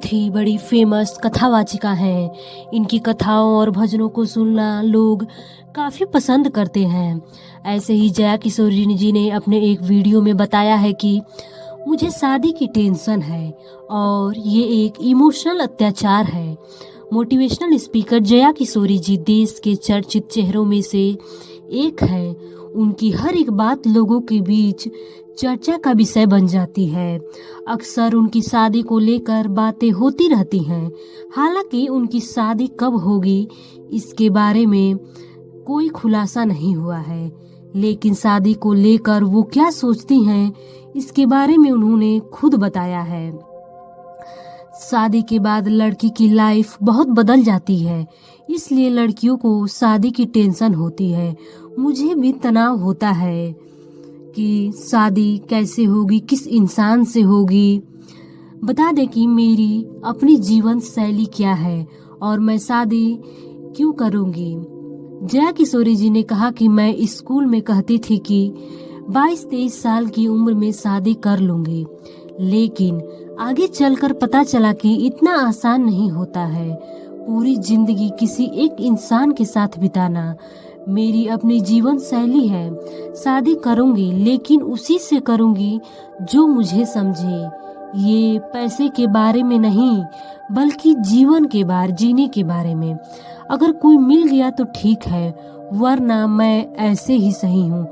ही बड़ी फेमस कथावाचिका हैं। इनकी कथाओं और भजनों को सुनना लोग काफ़ी पसंद करते हैं। ऐसे ही जया किशोरी जी ने अपने एक वीडियो में बताया है कि मुझे शादी की टेंशन है और ये एक इमोशनल अत्याचार है। मोटिवेशनल स्पीकर जया किशोरी जी देश के चर्चित चेहरों में से एक है। उनकी हर एक बात लोगों के बीच चर्चा का विषय बन जाती है। अक्सर उनकी शादी को लेकर बातें होती रहती हैं। हालांकि उनकी शादी कब होगी इसके बारे में कोई खुलासा नहीं हुआ है, लेकिन शादी को लेकर वो क्या सोचती हैं इसके बारे में उन्होंने खुद बताया है। शादी के बाद लड़की की लाइफ बहुत बदल जाती है, इसलिए लड़कियों को शादी की टेंशन होती है। मुझे भी तनाव होता है कि शादी कैसे होगी, किस इंसान से होगी। बता दें कि मेरी अपनी जीवन शैली क्या है और मैं शादी क्यों करूंगी। जया किशोरी जी ने कहा कि मैं स्कूल में कहती थी कि 22-23 साल की उम्र में शादी कर लूंगी, लेकिन आगे चलकर पता चला कि इतना आसान नहीं होता है। पूरी जिंदगी किसी एक इंसान के साथ बिताना मेरी अपनी जीवन शैली है। शादी करूंगी, लेकिन उसी से करूंगी जो मुझे समझे। ये पैसे के बारे में नहीं, बल्कि जीवन के जीने के बारे में। अगर कोई मिल गया तो ठीक है, वरना मैं ऐसे ही सही हूँ,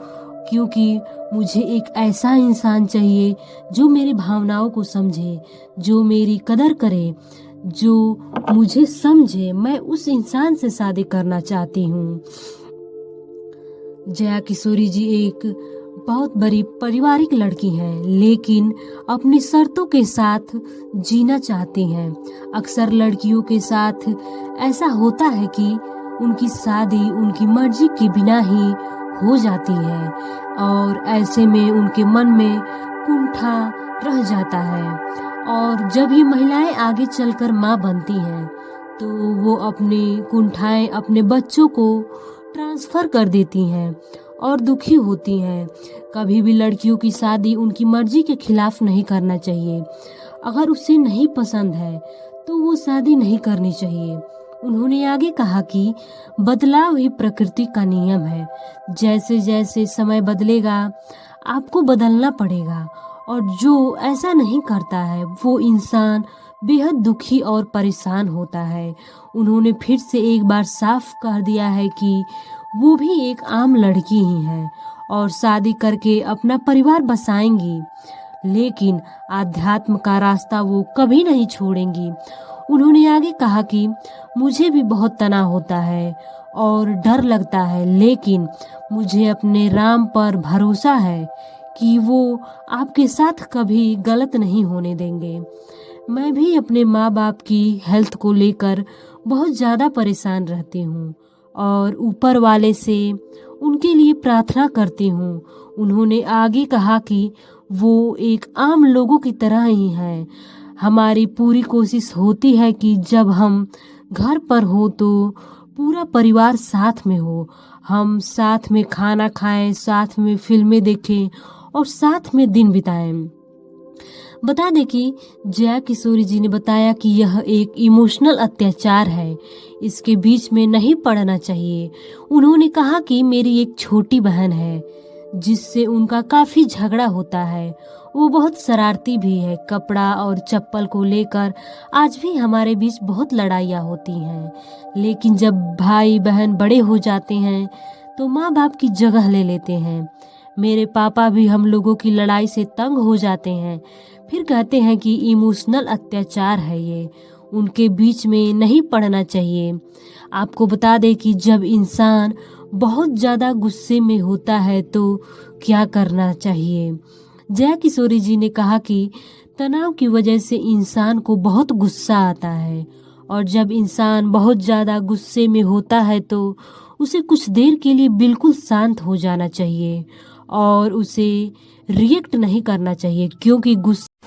क्योंकि मुझे एक ऐसा इंसान चाहिए जो मेरी भावनाओं को समझे, जो मेरी कदर करे, जो मुझे समझे। मैं उस इंसान से शादी करना चाहती हूँ। जया किशोरी जी एक बहुत बड़ी पारिवारिक लड़की हैं, लेकिन अपनी शर्तों के साथ जीना चाहती हैं। अक्सर लड़कियों के साथ ऐसा होता है कि उनकी शादी उनकी मर्जी के बिना ही हो जाती है और ऐसे में उनके मन में कुंठा रह जाता है। और जब ये महिलाएं आगे चलकर माँ बनती हैं तो वो अपनी कुंठाएं अपने बच्चों को ट्रांसफर कर देती हैं और दुखी होती हैं। कभी भी लड़कियों की शादी उनकी मर्जी के खिलाफ नहीं करना चाहिए। अगर उसे नहीं पसंद है तो वो शादी नहीं करनी चाहिए। उन्होंने आगे कहा कि बदलाव ही प्रकृति का नियम है। जैसे जैसे समय बदलेगा आपको बदलना पड़ेगा, और जो ऐसा नहीं करता है वो इंसान बेहद दुखी और परेशान होता है। उन्होंने फिर से एक बार साफ कह दिया है कि वो भी एक आम लड़की ही है और शादी करके अपना परिवार बसाएंगी, लेकिन आध्यात्म का रास्ता वो कभी नहीं छोड़ेंगी। उन्होंने आगे कहा कि मुझे भी बहुत तनाव होता है और डर लगता है, लेकिन मुझे अपने राम पर भरोसा है कि वो आपके साथ कभी गलत नहीं होने देंगे। मैं भी अपने माँ बाप की हेल्थ को लेकर बहुत ज़्यादा परेशान रहती हूँ और ऊपर वाले से उनके लिए प्रार्थना करती हूँ। उन्होंने आगे कहा कि वो एक आम लोगों की तरह ही हैं। हमारी पूरी कोशिश होती है कि जब हम घर पर हो तो पूरा परिवार साथ में हो। हम साथ में खाना खाएं, साथ में फिल्में देखें और साथ में दिन बिताएं। बता दें कि जया किशोरी जी ने बताया कि यह एक इमोशनल अत्याचार है, इसके बीच में नहीं पड़ना चाहिए। उन्होंने कहा कि मेरी एक छोटी बहन है जिससे उनका काफ़ी झगड़ा होता है। वो बहुत शरारती भी है। कपड़ा और चप्पल को लेकर आज भी हमारे बीच बहुत लड़ाइयाँ होती हैं, लेकिन जब भाई बहन बड़े हो जाते हैं तो माँ बाप की जगह ले लेते हैं। मेरे पापा भी हम लोगों की लड़ाई से तंग हो जाते हैं, फिर कहते हैं कि इमोशनल अत्याचार है, ये उनके बीच में नहीं पड़ना चाहिए। आपको बता दें कि जब इंसान बहुत ज़्यादा गुस्से में होता है तो क्या करना चाहिए। जया किशोरी जी ने कहा कि तनाव की वजह से इंसान को बहुत गुस्सा आता है, और जब इंसान बहुत ज़्यादा गुस्से में होता है तो उसे कुछ देर के लिए बिल्कुल शांत हो जाना चाहिए और उसे रिएक्ट नहीं करना चाहिए, क्योंकि गुस्सा